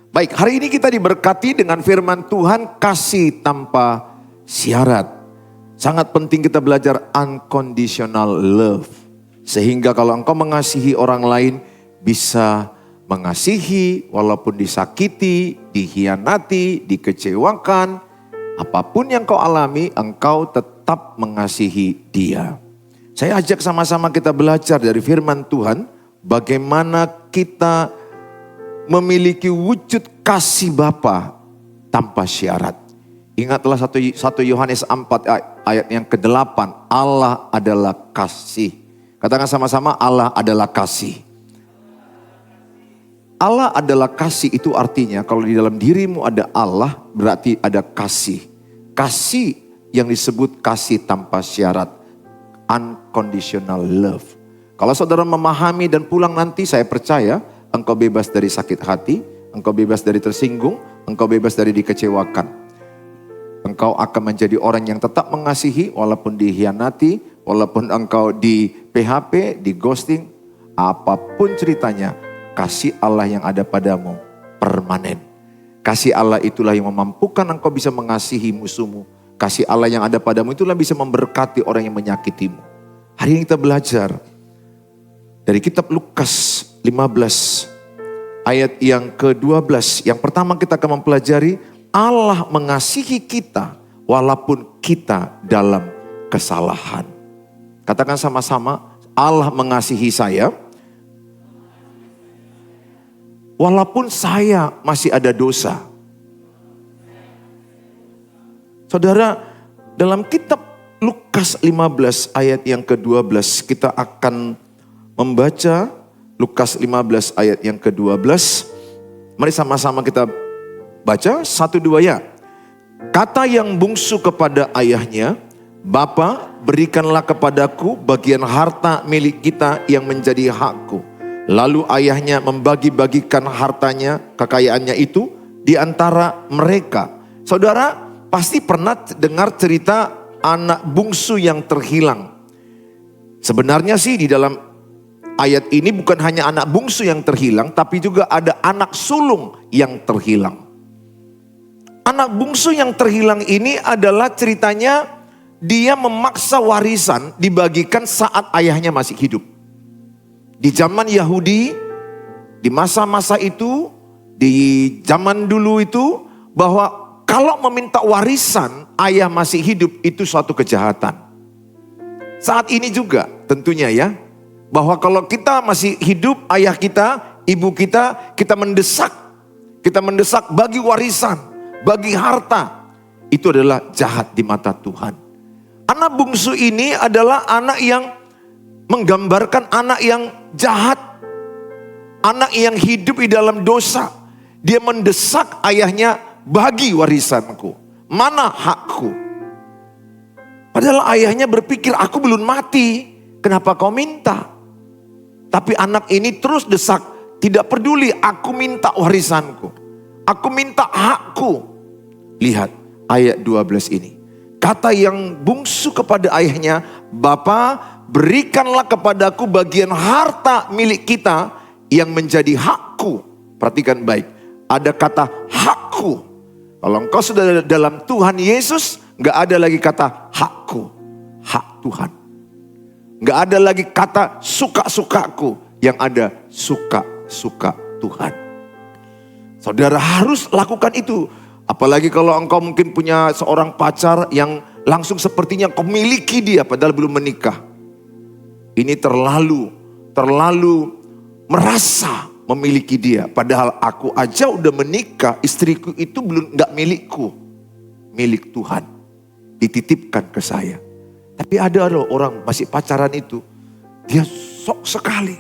Baik, hari ini kita diberkati dengan firman Tuhan, kasih tanpa syarat. Sangat penting kita belajar unconditional love. Sehingga kalau engkau mengasihi orang lain, bisa mengasihi walaupun disakiti, dikhianati, dikecewakan. Apapun yang kau alami, engkau tetap mengasihi dia. Saya ajak sama-sama kita belajar dari firman Tuhan, bagaimana kita memiliki wujud kasih Bapa tanpa syarat. Ingatlah 1 Yohanes 4 ayat yang ke-8. Allah adalah kasih. Katakan sama-sama, Allah adalah kasih. Allah adalah kasih, itu artinya kalau di dalam dirimu ada Allah, berarti ada kasih. Kasih yang disebut kasih tanpa syarat. Unconditional love. Kalau saudara memahami dan pulang nanti, saya percaya engkau bebas dari sakit hati, engkau bebas dari tersinggung, engkau bebas dari dikecewakan. Engkau akan menjadi orang yang tetap mengasihi walaupun dikhianati, walaupun engkau di PHP, di ghosting, apapun ceritanya, kasih Allah yang ada padamu permanen. Kasih Allah itulah yang memampukan engkau bisa mengasihi musuhmu. Kasih Allah yang ada padamu itulah bisa memberkati orang yang menyakitimu. Hari ini kita belajar dari kitab Lukas 15 ayat yang ke-12. Yang pertama kita akan mempelajari Allah mengasihi kita walaupun kita dalam kesalahan. Katakan sama-sama, Allah mengasihi saya walaupun saya masih ada dosa. Saudara, dalam kitab Lukas 15 ayat yang ke-12 kita akan membaca Lukas 15 ayat yang ke-12. Mari sama-sama kita baca 1-2 ya. Kata yang bungsu kepada ayahnya, Bapa, berikanlah kepadaku bagian harta milik kita yang menjadi hakku. Lalu ayahnya membagi-bagikan hartanya, kekayaannya itu di antara mereka. Saudara pasti pernah dengar cerita anak bungsu yang terhilang. Sebenarnya sih di dalam ayat ini bukan hanya anak bungsu yang terhilang, tapi juga ada anak sulung yang terhilang. Anak bungsu yang terhilang ini adalah ceritanya dia memaksa warisan dibagikan saat ayahnya masih hidup. Di zaman Yahudi, di masa-masa itu, di zaman dulu itu, bahwa kalau meminta warisan ayah masih hidup itu suatu kejahatan. Saat ini juga tentunya ya. Bahwa kalau kita masih hidup, ayah kita, ibu kita, kita mendesak bagi warisan, bagi harta. Itu adalah jahat di mata Tuhan. Anak bungsu ini adalah anak yang menggambarkan anak yang jahat. Anak yang hidup di dalam dosa. Dia mendesak ayahnya, bagi warisanku. Mana hakku? Padahal ayahnya berpikir, aku belum mati. Kenapa kau minta? Tapi anak ini terus desak, tidak peduli, aku minta warisanku. Aku minta hakku. Lihat ayat 12 ini. Kata yang bungsu kepada ayahnya, Bapa, berikanlah kepadaku bagian harta milik kita yang menjadi hakku. Perhatikan baik, ada kata hakku. Kalau engkau sudah dalam Tuhan Yesus, gak ada lagi kata hakku, hak Tuhan. Gak ada lagi kata suka-sukaku, yang ada suka-suka Tuhan. Saudara harus lakukan itu. Apalagi kalau engkau mungkin punya seorang pacar yang langsung sepertinya kau miliki dia padahal belum menikah. Ini terlalu merasa memiliki dia. Padahal aku aja udah menikah, istriku itu belum gak milikku. Milik Tuhan. Dititipkan ke saya. Tapi ada loh orang masih pacaran itu, dia sok sekali.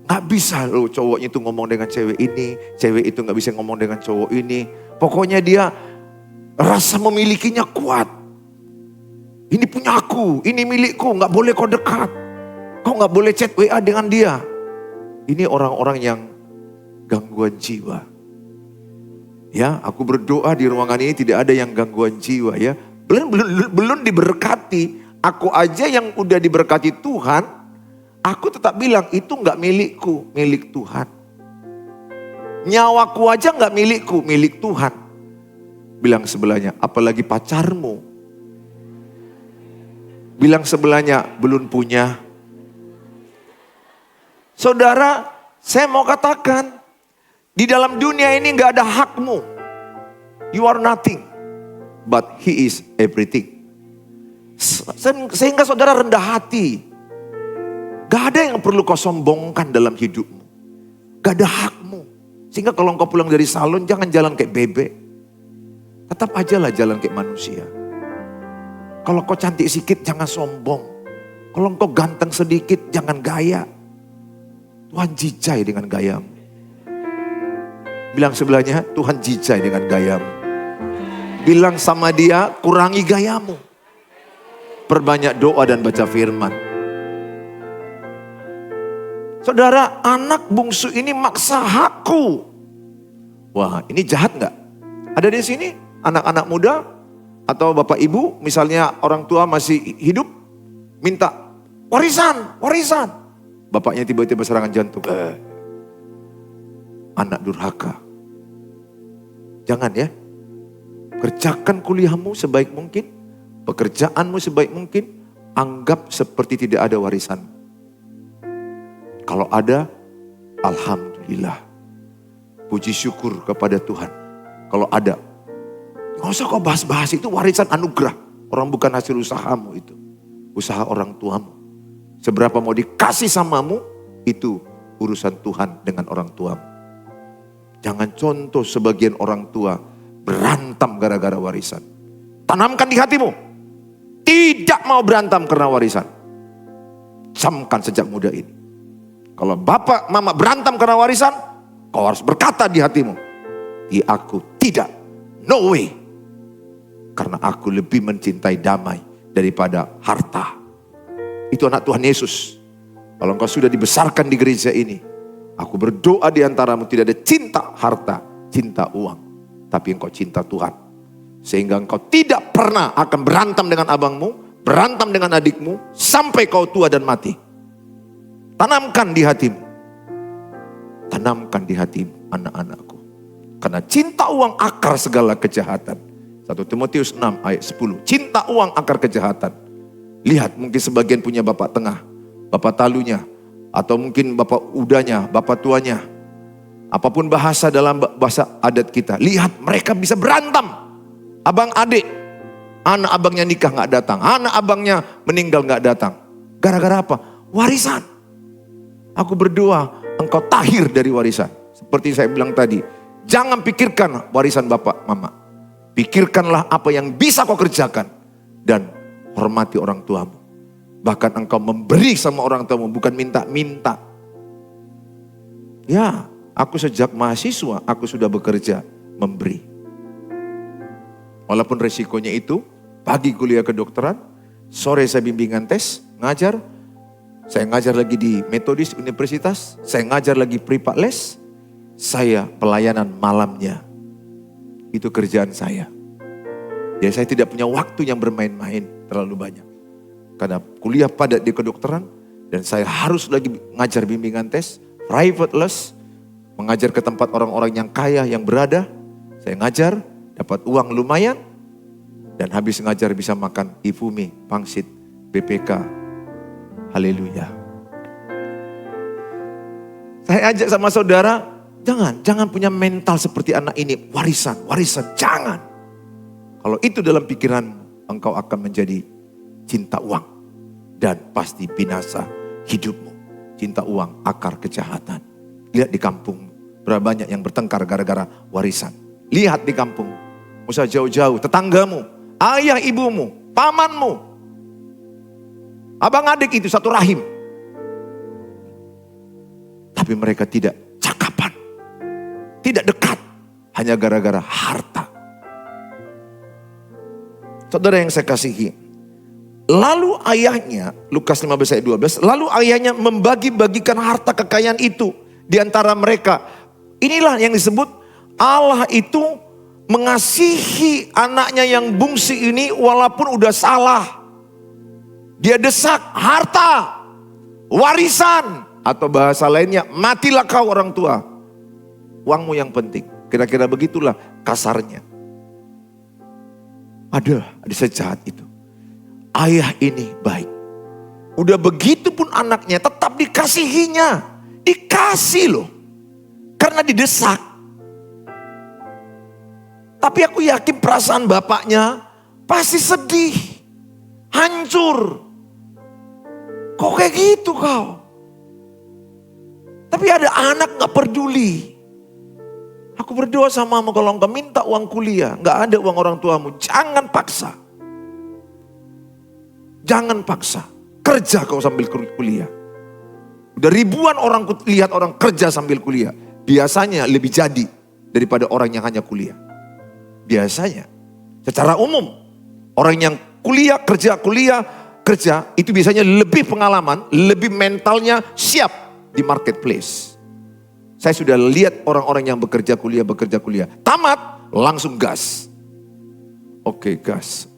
Gak bisa loh cowoknya itu ngomong dengan cewek ini, cewek itu gak bisa ngomong dengan cowok ini. Pokoknya dia rasa memilikinya kuat. Ini punya aku, ini milikku, gak boleh kau dekat. Kau gak boleh chat WA dengan dia. Ini orang-orang yang gangguan jiwa. Ya, aku berdoa di ruangan ini tidak ada yang gangguan jiwa ya. Belum diberkati. Aku aja yang udah diberkati Tuhan, aku tetap bilang itu enggak milikku, milik Tuhan. Nyawaku aja gak milikku, milik Tuhan. Bilang sebelahnya, apalagi pacarmu. Bilang sebelahnya, belum punya. Saudara, saya mau katakan, di dalam dunia ini gak ada hakmu. You are nothing, but He is everything. Sehingga saudara rendah hati. Gak ada yang perlu kau sombongkan dalam hidupmu. Gak ada hakmu. Sehingga kalau engkau pulang dari salon, jangan jalan kayak bebek. Tetap aja lah jalan kayak manusia. Kalau kau cantik sedikit, jangan sombong. Kalau engkau ganteng sedikit, jangan gaya. Tuhan jijai dengan gayamu. Bilang sebelahnya, Tuhan jijai dengan gayamu. Bilang sama dia, kurangi gayamu. Perbanyak doa dan baca firman. Saudara, anak bungsu ini maksa hakku. Wah, ini jahat gak? Ada di sini anak-anak muda atau bapak ibu, misalnya orang tua masih hidup, minta warisan. Bapaknya tiba-tiba serangan jantung. Anak durhaka. Jangan ya. Kerjakan kuliahmu sebaik mungkin, pekerjaanmu sebaik mungkin, anggap seperti tidak ada warisan. Kalau ada, alhamdulillah. Puji syukur kepada Tuhan. Kalau ada, gak usah kau bahas-bahas, itu warisan anugerah. Orang bukan hasil usahamu itu. Usaha orang tuamu. Seberapa mau dikasih samamu, itu urusan Tuhan dengan orang tuamu. Jangan contoh sebagian orang tua berantem gara-gara warisan. Tanamkan di hatimu. Tidak mau berantem karena warisan. Camkan sejak muda ini. Kalau bapak mama berantem karena warisan, kau harus berkata di hatimu, di aku tidak, no way. Karena aku lebih mencintai damai daripada harta. Itu anak Tuhan Yesus. Kalau engkau sudah dibesarkan di gereja ini, aku berdoa di antaramu tidak ada cinta harta, cinta uang. Tapi engkau cinta Tuhan. Sehingga engkau tidak pernah akan berantem dengan abangmu, berantem dengan adikmu, sampai kau tua dan mati. Tanamkan di hatimu. Tanamkan di hatimu, anak-anakku. Karena cinta uang akar segala kejahatan. 1 Timotius 6 ayat 10. Cinta uang akar kejahatan. Lihat, mungkin sebagian punya bapak tengah, bapak talunya, atau mungkin bapak udanya, bapak tuanya. Apapun bahasa dalam bahasa adat kita. Lihat, mereka bisa berantem. Abang adik, anak abangnya nikah gak datang, anak abangnya meninggal gak datang. Gara-gara apa? Warisan. Aku berdoa, engkau tahir dari warisan. Seperti saya bilang tadi, jangan pikirkan warisan bapak, mama. Pikirkanlah apa yang bisa kau kerjakan. Dan hormati orang tuamu. Bahkan engkau memberi sama orang tuamu, bukan minta-minta. Ya, aku sejak mahasiswa, aku sudah bekerja, memberi. Walaupun resikonya itu, pagi kuliah kedokteran, sore saya bimbingan tes, ngajar. Saya ngajar lagi di Metodis Universitas, saya ngajar lagi privat les, saya pelayanan malamnya. Itu kerjaan saya. Ya, saya tidak punya waktu yang bermain-main terlalu banyak. Karena kuliah padat di kedokteran, dan saya harus lagi ngajar bimbingan tes, private les, mengajar ke tempat orang-orang yang kaya, yang berada. Saya ngajar, dapat uang lumayan, dan habis ngajar bisa makan ifumi, pangsit, BPK. Haleluya. Saya ajak sama saudara, jangan punya mental seperti anak ini. Warisan, jangan. Kalau itu dalam pikiran, engkau akan menjadi cinta uang. Dan pasti binasa hidupmu. Cinta uang, akar kejahatan. Lihat di kampung, berapa banyak yang bertengkar gara-gara warisan. Lihat di kampung, usah jauh-jauh, tetanggamu, ayah ibumu, pamanmu. Abang adik itu satu rahim. Tapi mereka tidak cakapan. Tidak dekat. Hanya gara-gara harta. Saudara yang saya kasihi. Lalu ayahnya, Lukas 15 ayat 12. Lalu ayahnya membagi-bagikan harta kekayaan itu di antara mereka. Inilah yang disebut Allah itu mengasihi anaknya yang bungsu ini walaupun udah salah. Dia desak harta, warisan, atau bahasa lainnya, matilah kau orang tua. uangmu yang penting. Kira-kira begitulah kasarnya. Ada sejahat itu. Ayah ini baik. Udah begitu pun anaknya tetap dikasihinya. Dikasih loh. Karena didesak. Tapi aku yakin perasaan bapaknya pasti sedih. Hancur. Kok kayak gitu kau? Tapi ada anak gak peduli. Aku berdoa samamu kalau engkau minta uang kuliah. Gak ada uang orang tuamu. Jangan paksa. Jangan paksa. Kerja kau sambil kuliah. Udah ribuan orang lihat orang kerja sambil kuliah. Biasanya lebih jadi daripada orang yang hanya kuliah. Biasanya. Secara umum. Orang yang kuliah, kerja. Itu biasanya lebih pengalaman, lebih mentalnya siap di marketplace. Saya sudah lihat orang-orang yang bekerja kuliah. Tamat, langsung gas. Oke gas.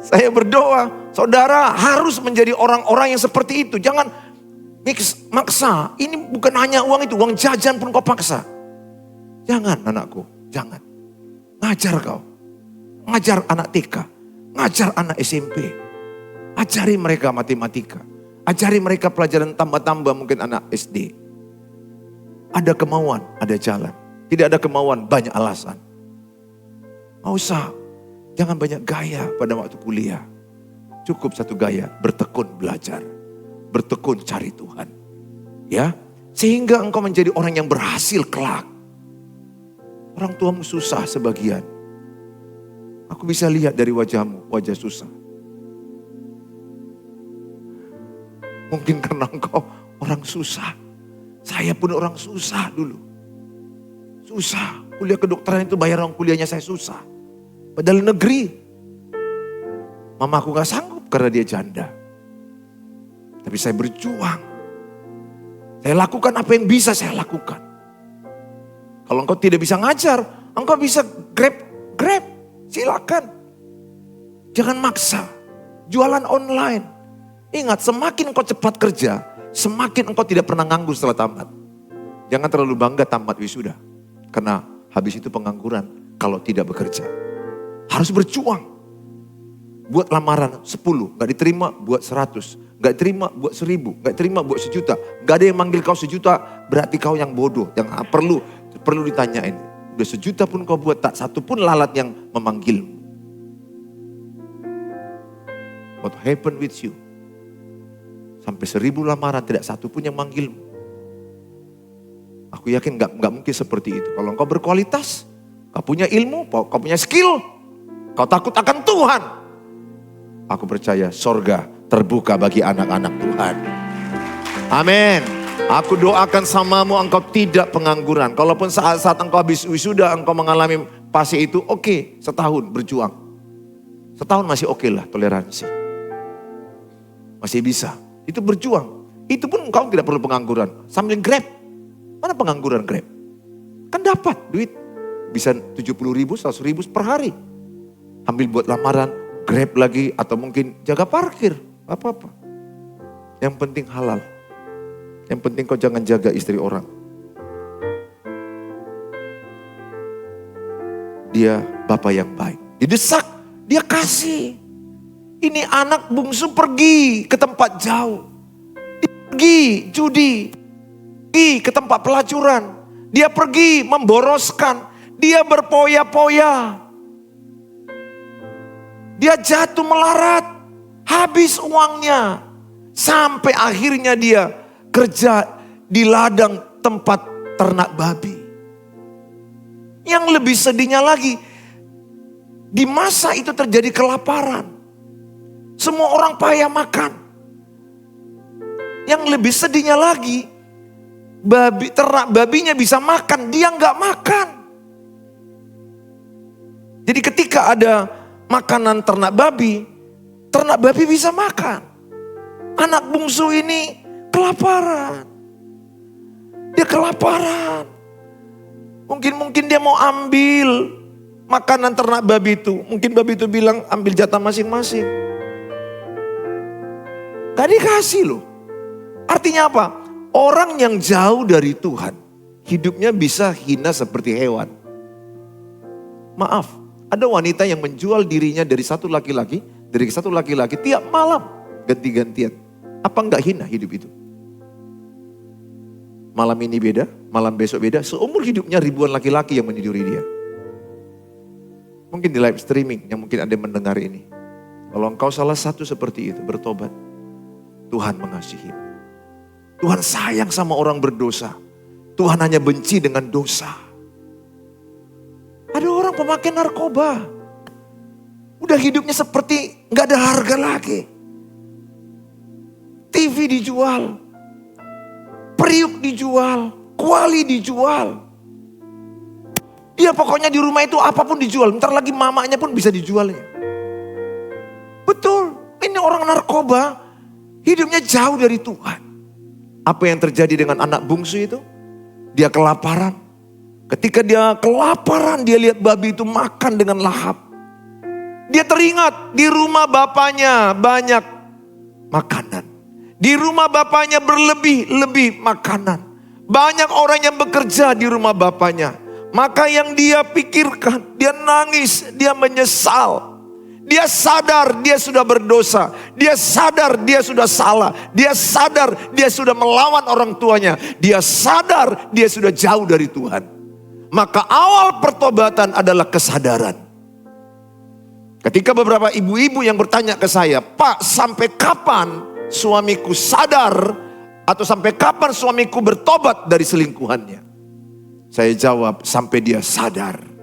Saya berdoa, saudara harus menjadi orang-orang yang seperti itu. Jangan maksa. Ini bukan hanya uang itu, uang jajan pun kau paksa. Jangan anakku, jangan. Ngajar kau. Ngajar anak TK, ngajar anak SMP. Ajari mereka matematika. Ajari mereka pelajaran tambah-tambah mungkin anak SD. Ada kemauan, ada jalan. Tidak ada kemauan, banyak alasan. Nggak usah, jangan banyak gaya pada waktu kuliah. Cukup satu gaya, bertekun belajar. Bertekun cari Tuhan. Ya, sehingga engkau menjadi orang yang berhasil kelak. Orang tuamu susah sebagian. Aku bisa lihat dari wajahmu, wajah susah. Mungkin karena engkau orang susah. Saya pun orang susah dulu. Susah. Kuliah kedokteran itu bayar uang kuliahnya saya susah. Padahal negeri. Mamaku gak sanggup karena dia janda. Tapi saya berjuang. Saya lakukan apa yang bisa saya lakukan. Kalau engkau tidak bisa ngajar, engkau bisa grab. Silakan. Jangan maksa. Jualan online. Ingat, semakin engkau cepat kerja, semakin engkau tidak pernah nganggur setelah tamat. Jangan terlalu bangga tamat wisuda. Karena habis itu pengangguran kalau tidak bekerja. Harus berjuang. Buat lamaran 10, gak diterima buat 100. Gak diterima buat 1000, gak diterima buat 1 juta. Gak ada yang manggil kau 1 juta, berarti kau yang bodoh. Yang perlu ditanyain. Udah 1 juta pun kau buat, tak satu pun lalat yang memanggilmu. What happened with you? Sampai 1000 lamaran tidak satu pun yang manggilmu. Aku yakin gak mungkin seperti itu. Kalau engkau berkualitas, kau punya ilmu, kau punya skill, kau takut akan Tuhan. Aku percaya sorga terbuka bagi anak-anak Tuhan. Amin. Aku doakan samamu engkau tidak pengangguran. Kalaupun saat engkau habis wisuda engkau mengalami fase itu, oke, setahun berjuang. Setahun masih oke lah, toleransi. Masih bisa. Itu berjuang. Itu pun engkau tidak perlu pengangguran. Sambil grab. Mana pengangguran grab? Kan dapat duit. Bisa 70.000, 100.000 per hari. Ambil buat lamaran, grab lagi. Atau mungkin jaga parkir. Apa-apa. Yang penting halal. Yang penting kau jangan jaga istri orang. Dia bapak yang baik. Didesak, dia kasih. Ini anak bungsu pergi ke tempat jauh. Dia pergi judi. Pergi ke tempat pelacuran. Dia pergi memboroskan. Dia berpoya-poya. Dia jatuh melarat. Habis uangnya. Sampai akhirnya dia kerja di ladang tempat ternak babi. Yang lebih sedihnya lagi. Di masa itu terjadi kelaparan. Semua orang payah makan. Yang lebih sedihnya lagi, ternak babinya bisa makan, dia nggak makan. Jadi ketika ada makanan ternak babi bisa makan. Anak bungsu ini kelaparan. Dia kelaparan. Mungkin dia mau ambil makanan ternak babi itu. Mungkin babi itu bilang ambil jatah masing-masing. Gak dikasih loh. Artinya apa? Orang yang jauh dari Tuhan, hidupnya bisa hina seperti hewan. Maaf, ada wanita yang menjual dirinya dari satu laki-laki tiap malam ganti-gantian. Apa enggak hina hidup itu? Malam ini beda, malam besok beda. Seumur hidupnya ribuan laki-laki yang menyusuri dia. Mungkin di live streaming yang mungkin Anda mendengar ini. Kalau engkau salah satu seperti itu, bertobat. Tuhan mengasihi. Tuhan sayang sama orang berdosa. Tuhan hanya benci dengan dosa. Ada orang pemakai narkoba. Udah hidupnya seperti gak ada harga lagi. TV dijual. Periuk dijual. Kuali dijual. Dia pokoknya di rumah itu apapun dijual. Bentar lagi mamanya pun bisa dijualnya. Betul. Ini orang narkoba. Hidupnya jauh dari Tuhan. Apa yang terjadi dengan anak bungsu itu? Dia kelaparan. Ketika dia kelaparan, dia lihat babi itu makan dengan lahap. Dia teringat di rumah bapaknya banyak makanan. Di rumah bapaknya berlebih-lebih makanan. Banyak orang yang bekerja di rumah bapaknya. Maka yang dia pikirkan, dia nangis, dia menyesal. Dia sadar dia sudah berdosa. Dia sadar dia sudah salah. Dia sadar dia sudah melawan orang tuanya. Dia sadar dia sudah jauh dari Tuhan. Maka awal pertobatan adalah kesadaran. Ketika beberapa ibu-ibu yang bertanya ke saya, Pak, sampai kapan suamiku sadar atau sampai kapan suamiku bertobat dari selingkuhannya? Saya jawab, sampai dia sadar.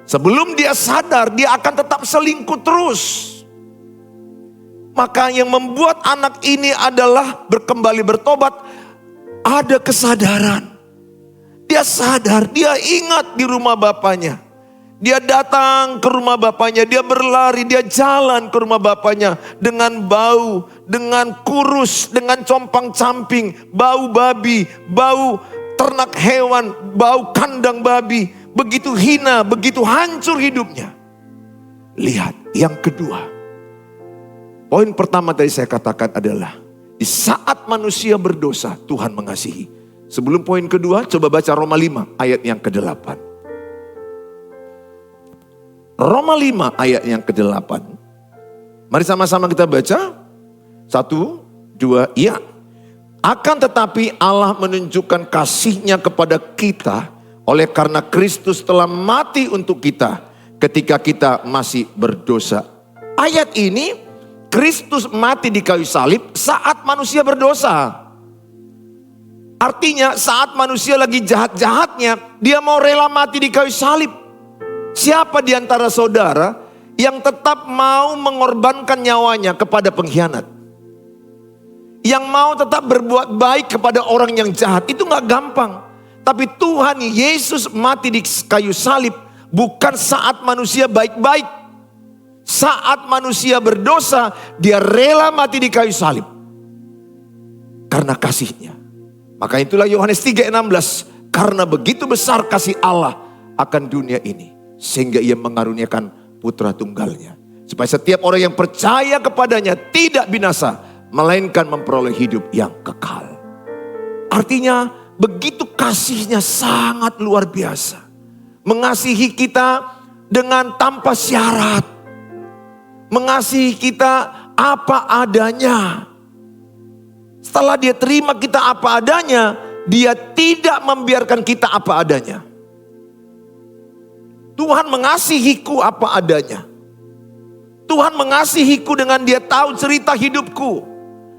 Sebelum dia sadar, dia akan tetap selingkuh terus. Maka yang membuat anak ini adalah kembali bertobat, ada kesadaran. Dia sadar, dia ingat di rumah bapaknya. Dia datang ke rumah bapaknya, dia berlari, dia jalan ke rumah bapaknya dengan bau, dengan kurus, dengan compang-camping, bau babi, bau ternak hewan, bau kandang babi. Begitu hina, begitu hancur hidupnya. Lihat, yang kedua. Poin pertama tadi saya katakan adalah, di saat manusia berdosa, Tuhan mengasihi. Sebelum poin kedua, coba baca Roma 5 ayat yang ke-8. Roma 5 ayat yang ke-8. Mari sama-sama kita baca. 1, 2, iya. Akan tetapi Allah menunjukkan kasih-Nya kepada kita oleh karena Kristus telah mati untuk kita ketika kita masih berdosa. Ayat ini, Kristus mati di kayu salib saat manusia berdosa. Artinya saat manusia lagi jahat-jahatnya, dia mau rela mati di kayu salib. Siapa di antara saudara yang tetap mau mengorbankan nyawanya kepada pengkhianat? Yang mau tetap berbuat baik kepada orang yang jahat, itu gak gampang. Tapi Tuhan Yesus mati di kayu salib bukan saat manusia baik-baik. Saat manusia berdosa, dia rela mati di kayu salib. Karena kasih-Nya. Maka itulah Yohanes 3:16. Karena begitu besar kasih Allah akan dunia ini, sehingga ia mengaruniakan putra tunggalnya. Supaya setiap orang yang percaya kepadanya tidak binasa, melainkan memperoleh hidup yang kekal. Artinya begitu kasih-Nya sangat luar biasa. Mengasihi kita dengan tanpa syarat. Mengasihi kita apa adanya. Setelah dia terima kita apa adanya, dia tidak membiarkan kita apa adanya. Tuhan mengasihiku apa adanya. Tuhan mengasihiku dengan dia tahu cerita hidupku.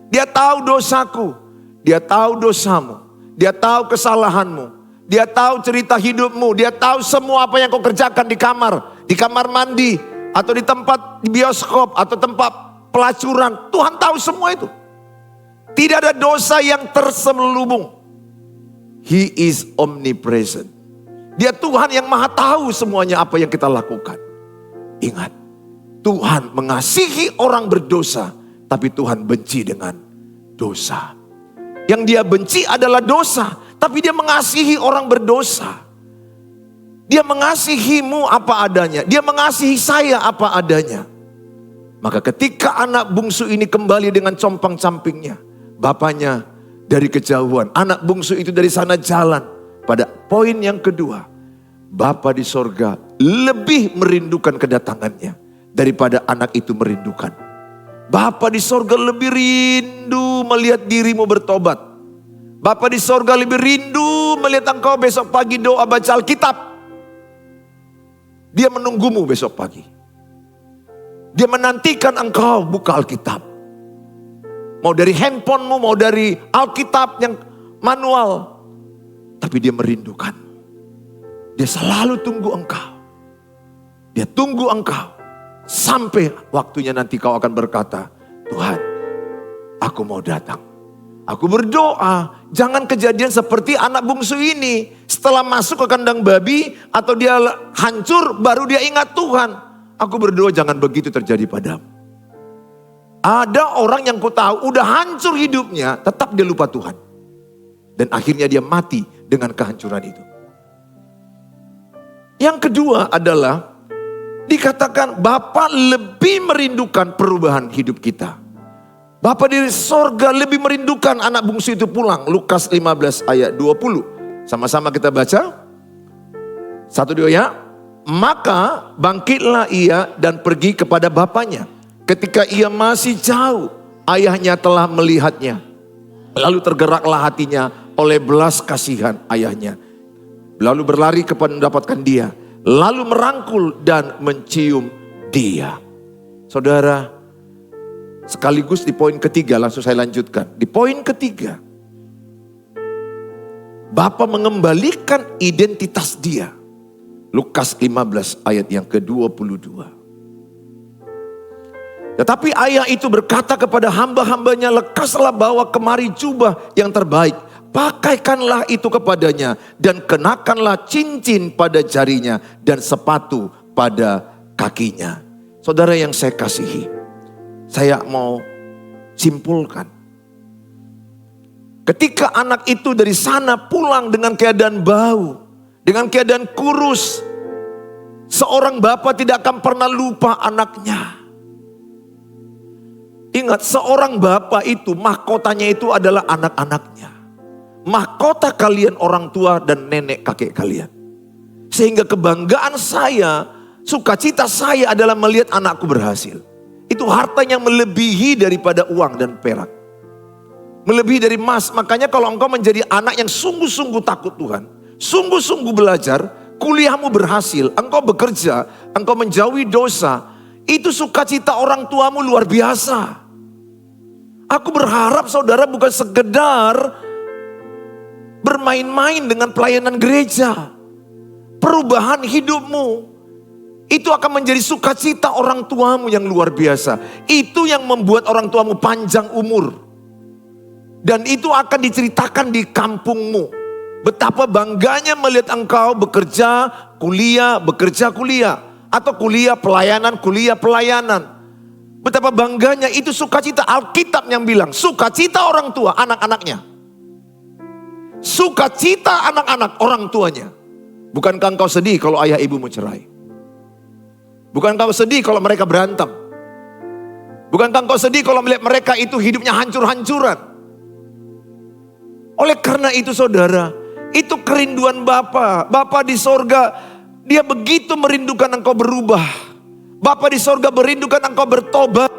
Dia tahu dosaku. Dia tahu dosamu. Dia tahu kesalahanmu. Dia tahu cerita hidupmu. Dia tahu semua apa yang kau kerjakan di kamar mandi, atau di tempat di bioskop, atau tempat pelacuran. Tuhan tahu semua itu. Tidak ada dosa yang terselubung. He is omnipresent. Dia Tuhan yang maha tahu semuanya apa yang kita lakukan. Ingat, Tuhan mengasihi orang berdosa, tapi Tuhan benci dengan dosa. Yang dia benci adalah dosa, tapi dia mengasihi orang berdosa. Dia mengasihimu apa adanya. Dia mengasihi saya apa adanya. Maka ketika anak bungsu ini kembali dengan compang-campingnya, bapaknya dari kejauhan. Anak bungsu itu dari sana jalan. Pada poin yang kedua, Bapa di sorga lebih merindukan kedatangannya daripada anak itu merindukan. Bapa di sorga lebih rindu melihat dirimu bertobat. Bapa di sorga lebih rindu melihat engkau besok pagi doa baca Alkitab. Dia menunggumu besok pagi. Dia menantikan engkau buka Alkitab. Mau dari handphonemu, mau dari Alkitab yang manual. Tapi dia merindukan. Dia selalu tunggu engkau. Dia tunggu engkau. Sampai waktunya nanti kau akan berkata, Tuhan, aku mau datang. Aku berdoa, jangan kejadian seperti anak bungsu ini. Setelah masuk ke kandang babi atau dia hancur, baru dia ingat Tuhan. Aku berdoa jangan begitu terjadi padamu. Ada orang yang ku tahu udah hancur hidupnya, tetap dia lupa Tuhan. Dan akhirnya dia mati dengan kehancuran itu. Yang kedua adalah dikatakan Bapa lebih merindukan perubahan hidup kita. Bapa di sorga lebih merindukan anak bungsu itu pulang. Lukas 15 ayat 20. Sama-sama kita baca. 1, 2 ya. Maka bangkitlah ia dan pergi kepada bapaknya. Ketika ia masih jauh, ayahnya telah melihatnya. Lalu tergeraklah hatinya oleh belas kasihan ayahnya. Lalu berlari kepada mendapatkan dia. Lalu merangkul dan mencium dia. Saudara, sekaligus di poin ketiga, langsung saya lanjutkan. Di poin ketiga, Bapa mengembalikan identitas dia. Lukas 15 ayat yang ke-22. Tetapi ayah itu berkata kepada hamba-hambanya, lekaslah bawa kemari jubah yang terbaik. Pakaikanlah itu kepadanya dan kenakanlah cincin pada jarinya dan sepatu pada kakinya. Saudara yang saya kasihi, saya mau simpulkan. Ketika anak itu dari sana pulang dengan keadaan bau, dengan keadaan kurus, seorang bapa tidak akan pernah lupa anaknya. Ingat, seorang bapa itu mahkotanya itu adalah anak-anaknya. Mahkota kalian orang tua dan nenek kakek kalian. Sehingga kebanggaan saya, sukacita saya adalah melihat anakku berhasil. Itu harta yang melebihi daripada uang dan perak. Melebihi dari emas. Makanya kalau engkau menjadi anak yang sungguh-sungguh takut Tuhan, sungguh-sungguh belajar, kuliahmu berhasil, engkau bekerja, engkau menjauhi dosa, itu sukacita orang tuamu luar biasa. Aku berharap saudara bukan sekedar bermain-main dengan pelayanan gereja. Perubahan hidupmu itu akan menjadi sukacita orang tuamu yang luar biasa. Itu yang membuat orang tuamu panjang umur. Dan itu akan diceritakan di kampungmu. Betapa bangganya melihat engkau bekerja, kuliah, bekerja, kuliah. Atau kuliah pelayanan. Betapa bangganya, itu sukacita. Alkitab yang bilang, sukacita orang tua anak-anaknya. Sukacita anak-anak orang tuanya. Bukankah engkau sedih kalau ayah ibumu cerai? Bukankah engkau sedih kalau mereka berantem? Bukankah engkau sedih kalau melihat mereka itu hidupnya hancur-hancuran? Oleh karena itu saudara, itu kerinduan Bapa. Bapa di sorga, dia begitu merindukan engkau berubah. Bapa di sorga merindukan engkau bertobat.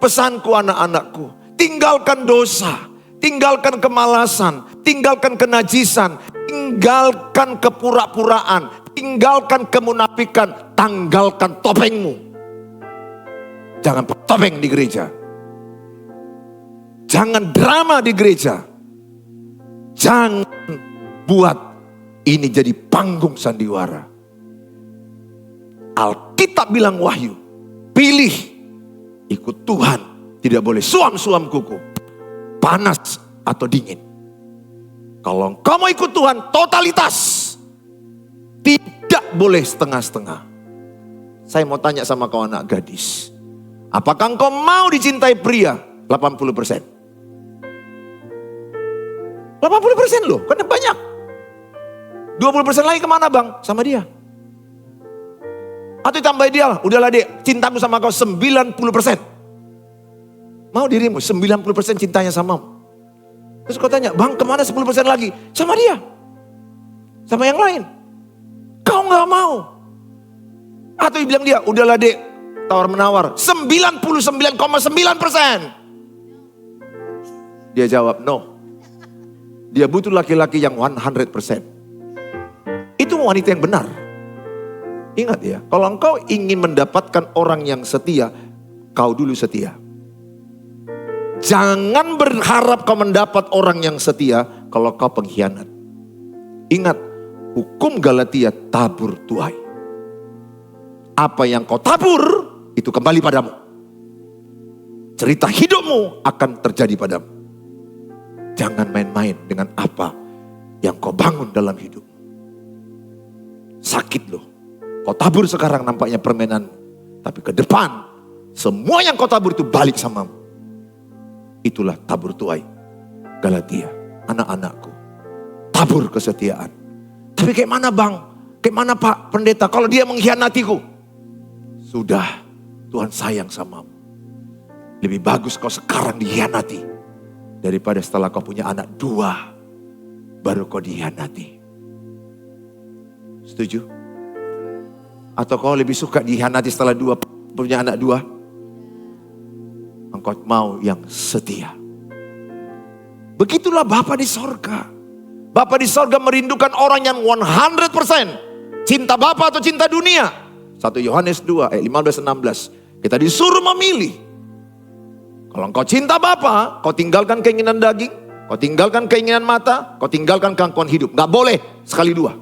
Pesanku anak-anakku, tinggalkan dosa. Tinggalkan kemalasan, tinggalkan kenajisan, tinggalkan kepura-puraan, tinggalkan kemunafikan, tanggalkan topengmu. Jangan topeng di gereja. Jangan drama di gereja. Jangan buat ini jadi panggung sandiwara. Alkitab bilang Wahyu, pilih, ikut Tuhan, tidak boleh suam-suam kuku. Panas atau dingin. Kalau engkau mau ikut Tuhan, totalitas. Tidak boleh setengah-setengah. Saya mau tanya sama kau anak gadis. Apakah engkau mau dicintai pria? 80%. 80% loh, kan banyak. 20% lagi kemana bang? Sama dia. Atau tambah dia, udahlah dek, cintaku sama kau 90%. Mau dirimu 90% cintanya samamu. Terus kau tanya, bang kemana 10% lagi? Sama dia. Sama yang lain. Kau gak mau. Atau bilang dia, udahlah dek, tawar-menawar. 99,9%. Dia jawab, no. Dia butuh laki-laki yang 100%. Itu wanita yang benar. Ingat ya, kalau engkau ingin mendapatkan orang yang setia, kau dulu setia. Jangan berharap kau mendapat orang yang setia kalau kau pengkhianat. Ingat, hukum Galatia tabur tuai. Apa yang kau tabur, itu kembali padamu. Cerita hidupmu akan terjadi padamu. Jangan main-main dengan apa yang kau bangun dalam hidup. Sakit loh. Kau tabur sekarang nampaknya permainanmu. Tapi ke depan, semua yang kau tabur itu balik samamu. Itulah tabur tuai Galatia. Anak-anakku, tabur kesetiaan. Tapi kayak mana bang? Kayak mana pak pendeta? Kalau dia mengkhianatiku. Sudah, Tuhan sayang samamu. Lebih bagus kau sekarang dikhianati. Daripada setelah kau punya anak 2, baru kau dikhianati. Setuju? Atau kau lebih suka dikhianati setelah punya anak 2? Engkau mau yang setia. Begitulah Bapa di sorga. Bapa di sorga merindukan orang yang 100%. Cinta Bapa atau cinta dunia? 1 Yohanes 2 ayat 15-16. Kita disuruh memilih. Kalau engkau cinta Bapa, kau tinggalkan keinginan daging, kau tinggalkan keinginan mata, kau tinggalkan keangkuhan hidup. Gak boleh sekali dua.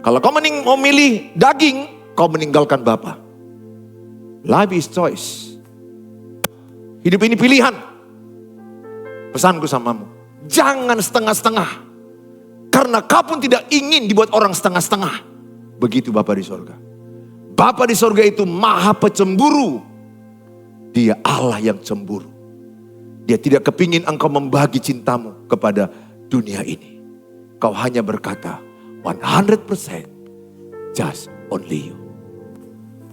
Kalau kau memilih daging, kau meninggalkan Bapa. Life is choice. Hidup ini pilihan. Pesanku samamu, jangan setengah-setengah. Karena kau pun tidak ingin dibuat orang setengah-setengah. Begitu Bapa di sorga. Bapa di sorga itu maha pecemburu. Dia Allah yang cemburu. Dia tidak kepingin engkau membagi cintamu kepada dunia ini. Kau hanya berkata, 100% just only you.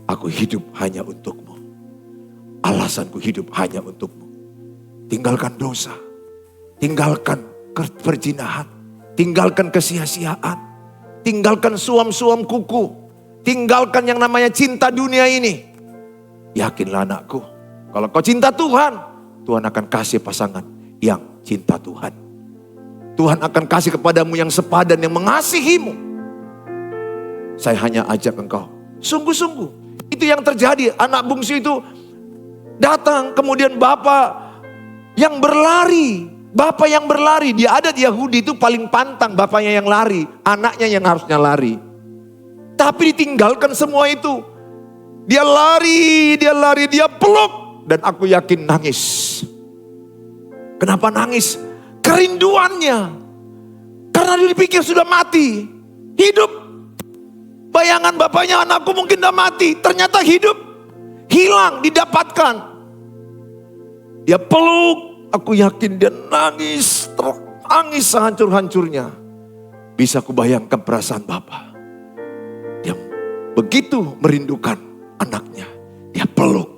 Aku hidup hanya untukmu. Alasanku hidup hanya untukmu. Tinggalkan dosa. Tinggalkan perzinahan. Tinggalkan kesia-siaan. Tinggalkan suam-suam kuku. Tinggalkan yang namanya cinta dunia ini. Yakinlah anakku. Kalau kau cinta Tuhan, Tuhan akan kasih pasangan yang cinta Tuhan. Tuhan akan kasih kepadamu yang sepadan, yang mengasihimu. Saya hanya ajak engkau. Sungguh-sungguh. Itu yang terjadi. Anak bungsu itu datang, kemudian Bapak yang berlari. Bapak yang berlari. Dia ada di Yahudi itu paling pantang bapaknya yang lari. Anaknya yang harusnya lari. Tapi ditinggalkan semua itu. Dia lari, dia peluk. Dan aku yakin nangis. Kenapa nangis? Kerinduannya. Karena dia dipikir sudah mati. Hidup. Bayangan bapaknya, anakku mungkin udah mati. Ternyata hidup. Hilang, didapatkan. Dia peluk. Aku yakin dia nangis. Nangis sehancur-hancurnya. Bisa kubayangkan perasaan Bapak. Dia begitu merindukan anaknya. Dia peluk.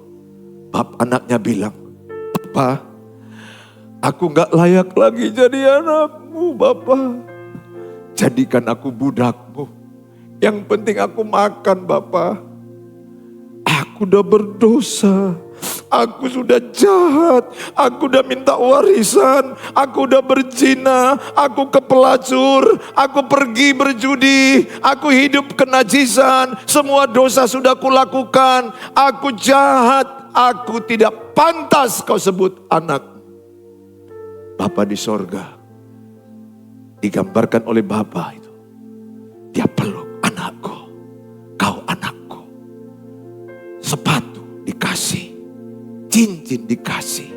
Anaknya bilang, Papa, aku gak layak lagi jadi anakmu, Bapak. Jadikan aku budakmu. Yang penting aku makan, Bapak. Aku udah berdosa. Aku sudah jahat. Aku udah minta warisan. Aku udah berzina. Aku kepelacur. Aku pergi berjudi. Aku hidup kenajisan. Semua dosa sudah kulakukan. Aku jahat. Aku tidak pantas kau sebut anak. Bapa di sorga. Digambarkan oleh Bapa itu. Dia peluk anakku. Kau anakku. Sepatu dikasih. Cincin dikasih.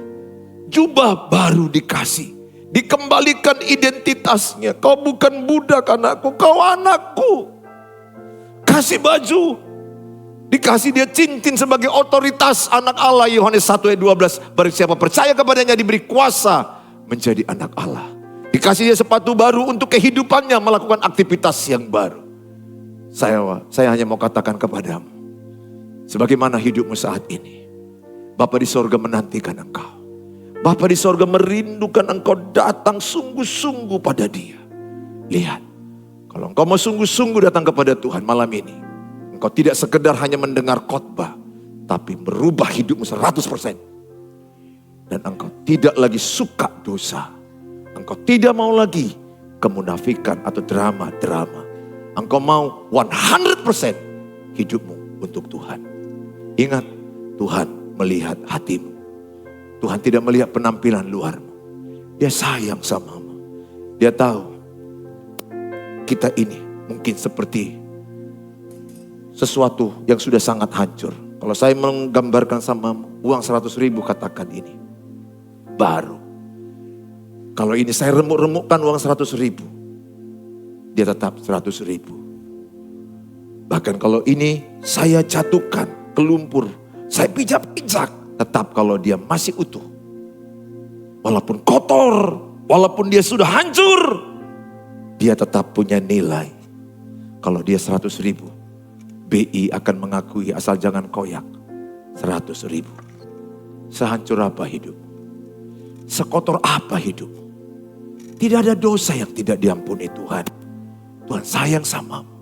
Jubah baru dikasih. Dikembalikan identitasnya. Kau bukan budak anakku. Kau anakku. Kasih baju. Dikasih dia cincin sebagai otoritas anak Allah. Yohanes 1 ayat 12. Barang siapa percaya kepadanya diberi kuasa menjadi anak Allah. Dikasih dia sepatu baru untuk kehidupannya melakukan aktivitas yang baru. Saya hanya mau katakan kepadamu. Sebagaimana hidupmu saat ini. Bapa di sorga menantikan engkau. Bapa di sorga merindukan engkau datang sungguh-sungguh pada Dia. Lihat, kalau engkau mau sungguh-sungguh datang kepada Tuhan malam ini, engkau tidak sekedar hanya mendengar khotbah, tapi merubah hidupmu 100%. Dan engkau tidak lagi suka dosa. Engkau tidak mau lagi kemunafikan atau drama-drama. Engkau mau 100% hidupmu untuk Tuhan. Ingat, Tuhan melihat hatimu. Tuhan tidak melihat penampilan luarmu. Dia sayang samamu. Dia tahu kita ini mungkin seperti sesuatu yang sudah sangat hancur. Kalau saya menggambarkan samamu, uang 100.000 katakan ini. Baru. Kalau ini saya remuk-remukkan uang 100.000. Dia tetap 100.000. Bahkan kalau ini saya jatuhkan ke lumpur. Saya pijak-pijak. Tetap kalau dia masih utuh. Walaupun kotor. Walaupun dia sudah hancur. Dia tetap punya nilai. Kalau dia 100.000. BI akan mengakui asal jangan koyak. 100.000. Sehancur apa hidup? Sekotor apa hidup? Tidak ada dosa yang tidak diampuni Tuhan. Tuhan sayang samamu.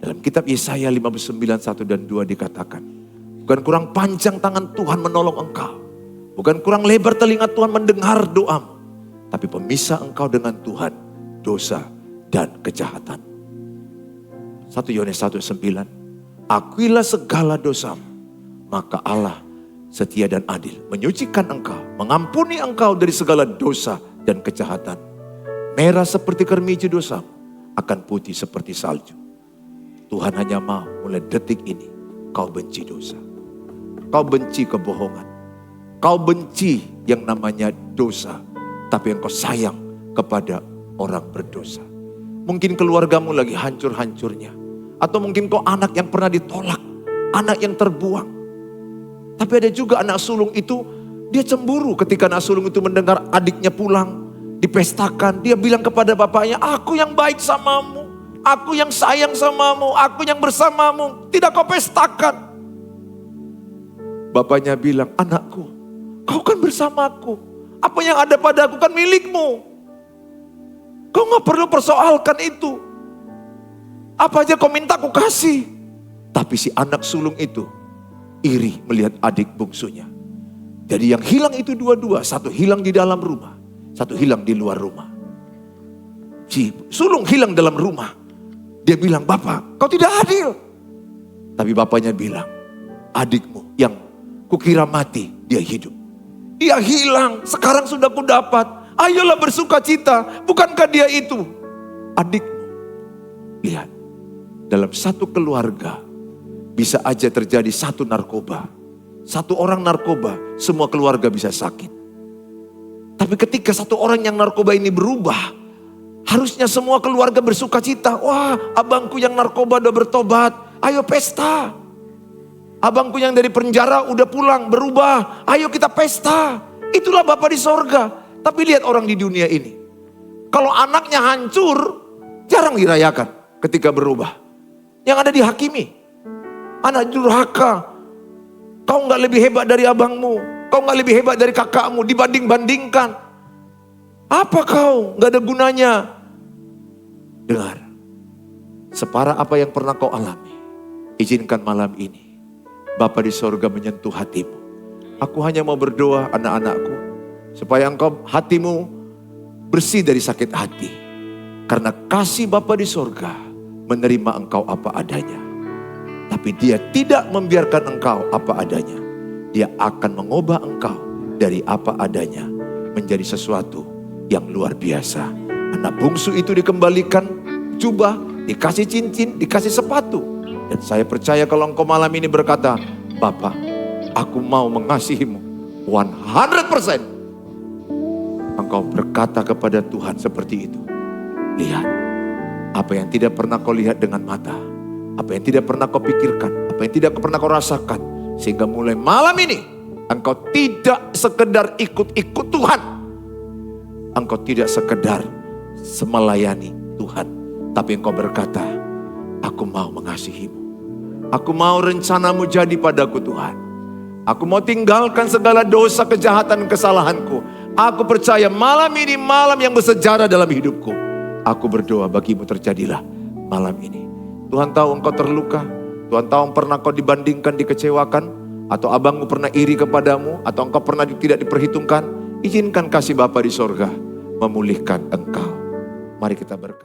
Dalam kitab Yesaya 59:1 dan 2 dikatakan. Bukan kurang panjang tangan Tuhan menolong engkau. Bukan kurang lebar telinga Tuhan mendengar doamu. Tapi pemisah engkau dengan Tuhan. Dosa dan kejahatan. 1 Yohanes 1:9. Akuilah segala dosamu. Maka Allah setia dan adil. Menyucikan engkau. Mengampuni engkau dari segala dosa dan kejahatan. Merah seperti kermici dosamu. Akan putih seperti salju. Tuhan hanya mau mulai detik ini. Kau benci dosa. Kau benci kebohongan. Kau benci yang namanya dosa. Tapi engkau sayang kepada orang berdosa. Mungkin keluargamu lagi hancur-hancurnya. Atau mungkin kau anak yang pernah ditolak. Anak yang terbuang. Tapi ada juga anak sulung itu. Dia cemburu ketika anak sulung itu mendengar adiknya pulang. Dipestakan. Dia bilang kepada bapaknya. Aku yang baik samamu. Aku yang sayang samamu. Aku yang bersamamu. Tidak kau pestakan. Bapaknya bilang, anakku, kau kan bersamaku. Apa yang ada padaku kan milikmu. Kau gak perlu persoalkan itu. Apa aja kau minta aku kasih. Tapi si anak sulung itu iri melihat adik bungsunya. Jadi yang hilang itu dua-dua. Satu hilang di dalam rumah. Satu hilang di luar rumah. Si sulung hilang dalam rumah. Dia bilang, Bapak, kau tidak adil. Tapi bapaknya bilang, adikmu yang kukira mati, dia hidup. Dia hilang, sekarang sudah kudapat. Ayolah bersuka cita. Bukankah dia itu adikmu? Lihat, dalam satu keluarga bisa aja terjadi satu narkoba. Satu orang narkoba, semua keluarga bisa sakit. Tapi ketika satu orang yang narkoba ini berubah, harusnya semua keluarga bersuka cita. Wah, abangku yang narkoba udah bertobat. Ayo pesta. Abangku yang dari penjara udah pulang, berubah. Ayo kita pesta. Itulah Bapa di sorga. Tapi lihat orang di dunia ini. Kalau anaknya hancur, jarang dirayakan ketika berubah. Yang ada dihakimi. Anak durhaka. Kau gak lebih hebat dari abangmu. Kau gak lebih hebat dari kakakmu. Dibanding-bandingkan. Apa kau? Gak ada gunanya. Dengar. Separah apa yang pernah kau alami. Izinkan malam ini. Bapa di sorga menyentuh hatimu. Aku hanya mau berdoa anak-anakku. Supaya engkau hatimu bersih dari sakit hati. Karena kasih Bapa di sorga menerima engkau apa adanya. Tapi dia tidak membiarkan engkau apa adanya. Dia akan mengubah engkau dari apa adanya. Menjadi sesuatu yang luar biasa. Anak bungsu itu dikembalikan jubah, dikasih cincin, dikasih sepatu. Dan saya percaya kalau engkau malam ini berkata, Bapa, aku mau mengasihimu 100%. Engkau berkata kepada Tuhan seperti itu. Lihat, apa yang tidak pernah kau lihat dengan mata. Apa yang tidak pernah kau pikirkan. Apa yang tidak pernah kau rasakan. Sehingga mulai malam ini, engkau tidak sekedar ikut-ikut Tuhan. Engkau tidak sekedar melayani Tuhan. Tapi engkau berkata, aku mau mengasihimu. Aku mau rencanamu jadi padaku Tuhan. Aku mau tinggalkan segala dosa, kejahatan, kesalahanku. Aku percaya malam ini malam yang bersejarah dalam hidupku. Aku berdoa bagimu terjadilah malam ini. Tuhan tahu engkau terluka. Tuhan tahu pernah kau dibandingkan, dikecewakan. Atau abangmu pernah iri kepadamu. Atau engkau pernah tidak diperhitungkan. Izinkan kasih Bapa di sorga memulihkan engkau. Mari kita berkata.